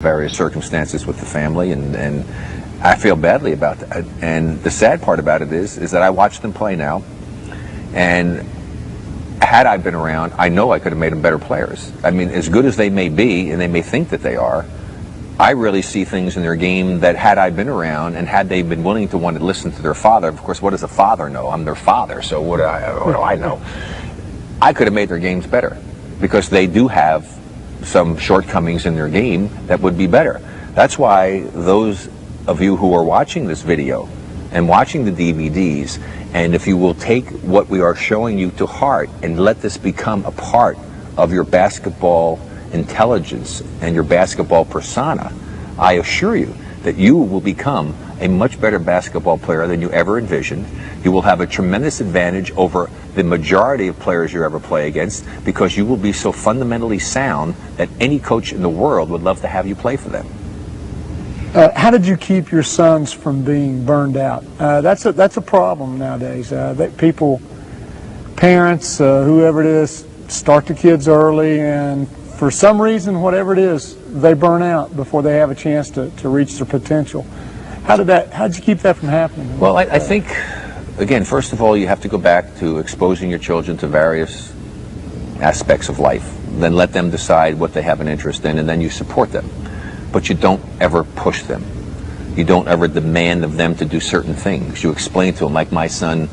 various circumstances with the family, and I feel badly about that. And the sad part about it is that I watch them play now, and had I been around, I know I could have made them better players. I mean, as good as they may be, and they may think that they are, I really see things in their game that had I been around, and had they been willing to want to listen to their father, of course, what does a father know? I'm their father, so what do I know? I could have made their games better, because they do have some shortcomings in their game that would be better. That's why those of you who are watching this video and watching the DVDs, and if you will take what we are showing you to heart and let this become a part of your basketball intelligence and your basketball persona, I assure you that you will become a much better basketball player than you ever envisioned. You will have a tremendous advantage over the majority of players you ever play against, because you will be so fundamentally sound that any coach in the world would love to have you play for them. How did you keep your sons from being burned out? That's a problem nowadays. That people, parents, whoever it is, start the kids early, and for some reason, whatever it is, they burn out before they have a chance to reach their potential. How did you keep that from happening? Well, I think, again, first of all, you have to go back to exposing your children to various aspects of life. Then let them decide what they have an interest in, and then you support them. But you don't ever push them. You don't ever demand of them to do certain things. You explain to them, like my son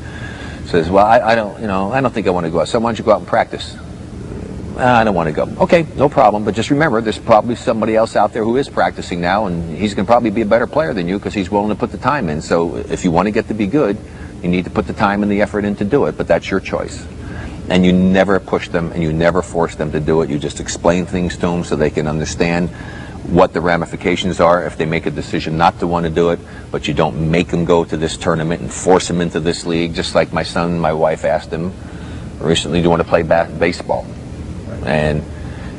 says, well, I don't think I want to go out. So why don't you go out and practice? I don't want to go. Okay, no problem, but just remember, there's probably somebody else out there who is practicing now, and he's going to probably be a better player than you because he's willing to put the time in. So if you want to get to be good, you need to put the time and the effort in to do it, but that's your choice. And you never push them, and you never force them to do it. You just explain things to them so they can understand what the ramifications are if they make a decision not to want to do it, but you don't make them go to this tournament and force them into this league, just like my son and my wife asked him recently, do you want to play baseball? And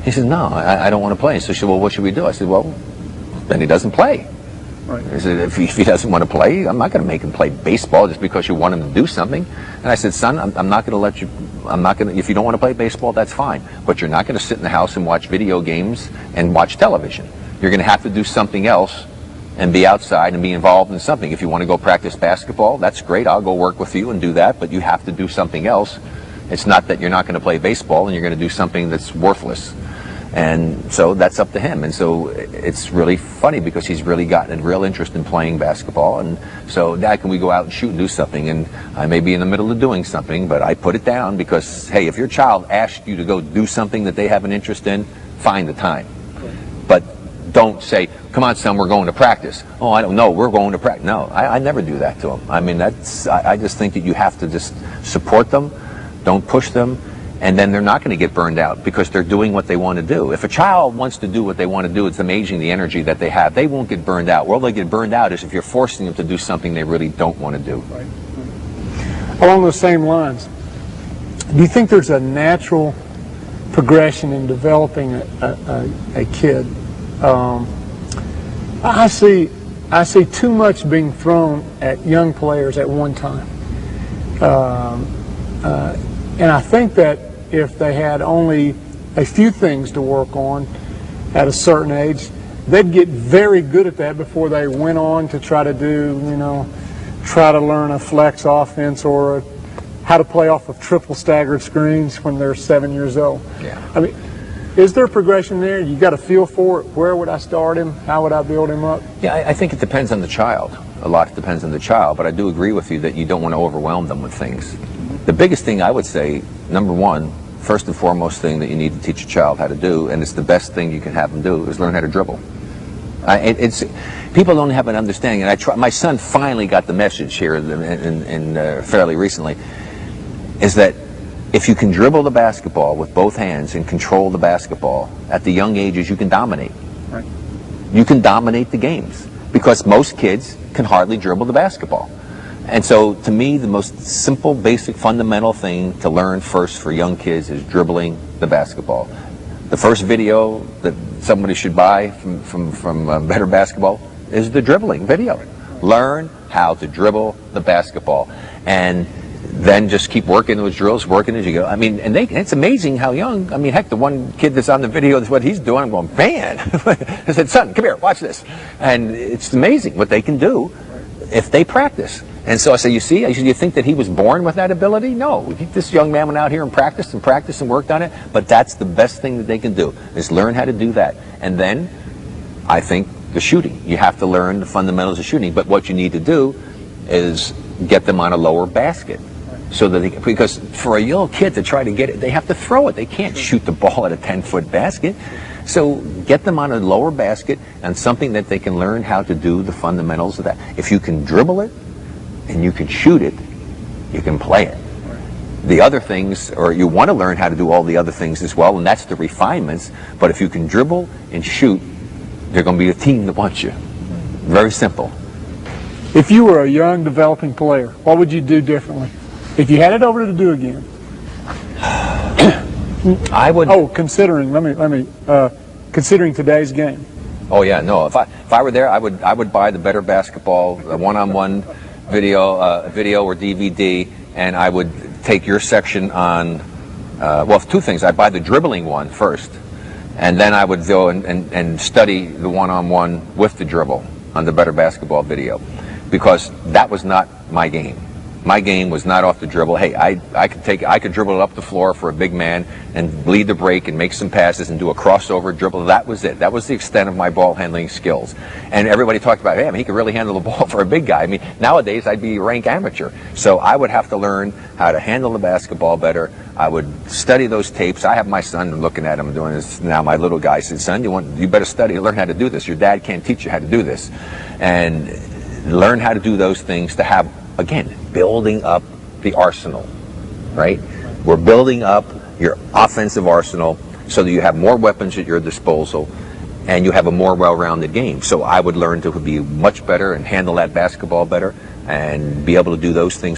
he said, no, I don't want to play. So she said, well, what should we do? I said, well, then he doesn't play. Right. He said, if he doesn't want to play, I'm not going to make him play baseball just because you want him to do something. And I said, son, I'm not going to let you, if you don't want to play baseball, that's fine. But you're not going to sit in the house and watch video games and watch television. You're going to have to do something else and be outside and be involved in something. If you want to go practice basketball, that's great. I'll go work with you and do that, but you have to do something else. It's not that you're not going to play baseball and you're going to do something that's worthless. And so that's up to him. And so it's really funny because he's really gotten a real interest in playing basketball. And so, Dad, can we go out and shoot and do something? And I may be in the middle of doing something, but I put it down because, hey, if your child asks you to go do something that they have an interest in, find the time. But don't say, come on, son, we're going to practice. Oh, I don't know, we're going to practice. No, I never do that to them. I mean, I just think that you have to just support them. Don't push them, and then they're not going to get burned out because they're doing what they want to do. If a child wants to do what they want to do, it's amazing the energy that they have. They won't get burned out. Where they get burned out is if you're forcing them to do something they really don't want to do. Right. Along those same lines, do you think there's a natural progression in developing a kid? I see too much being thrown at young players at one time. And I think that if they had only a few things to work on at a certain age, they'd get very good at that before they went on to try to try to learn a flex offense or how to play off of triple staggered screens when they're 7 years old. Yeah. I mean, is there progression there? You got a feel for it? Where would I start him? How would I build him up? Yeah, I think it depends on the child. A lot depends on the child, but I do agree with you that you don't want to overwhelm them with things. The biggest thing I would say, number one, first and foremost thing that you need to teach a child how to do, and it's the best thing you can have them do, is learn how to dribble. People don't have an understanding, and my son finally got the message here fairly recently, is that if you can dribble the basketball with both hands and control the basketball at the young ages, you can dominate. Right. You can dominate the games because most kids can hardly dribble the basketball. And so, to me, the most simple, basic, fundamental thing to learn first for young kids is dribbling the basketball. The first video that somebody should buy from Better Basketball is the dribbling video. Learn how to dribble the basketball. And then just keep working those drills, working as you go. I mean, and it's amazing how young. I mean, heck, the one kid that's on the video, that's what he's doing. I'm going, man. I said, son, come here, watch this. And it's amazing what they can do if they practice. And so I said, you see, you think that he was born with that ability? No. This young man went out here and practiced and worked on it. But that's the best thing that they can do, is learn how to do that. And then I think the shooting. You have to learn the fundamentals of shooting. But what you need to do is get them on a lower basket. So that because for a young kid to try to get it, they have to throw it. They can't shoot the ball at a 10-foot basket. So get them on a lower basket and something that they can learn how to do the fundamentals of that. If you can dribble it and you can shoot it, you can play it. The other things, or you want to learn how to do all the other things as well, and that's the refinements. But if you can dribble and shoot, they're going to be a team that wants you. Very simple. If you were a young developing player, what would you do differently? If you had it over to do again? I would. Oh, considering considering today's game. Oh yeah, no. If I were there, I would buy the Better Basketball one-on-one video or DVD, and I would take your section on. Well, two things. I'd buy the dribbling one first, and then I would go and study the one-on-one with the dribble on the Better Basketball video, because that was not my game. My game was not off the dribble. Hey, I could dribble it up the floor for a big man and lead the break and make some passes and do a crossover dribble. That was it. That was the extent of my ball handling skills. And everybody talked about, hey, I mean, he could really handle the ball for a big guy. I mean, nowadays I'd be rank amateur. So I would have to learn how to handle the basketball better. I would study those tapes. I have my son looking at him doing this now. My little guy said, son, you better study, learn how to do this. Your dad can't teach you how to do this. And learn how to do those things to have, again, building up the arsenal, right? We're building up your offensive arsenal so that you have more weapons at your disposal and you have a more well-rounded game. So I would learn to be much better and handle that basketball better and be able to do those things.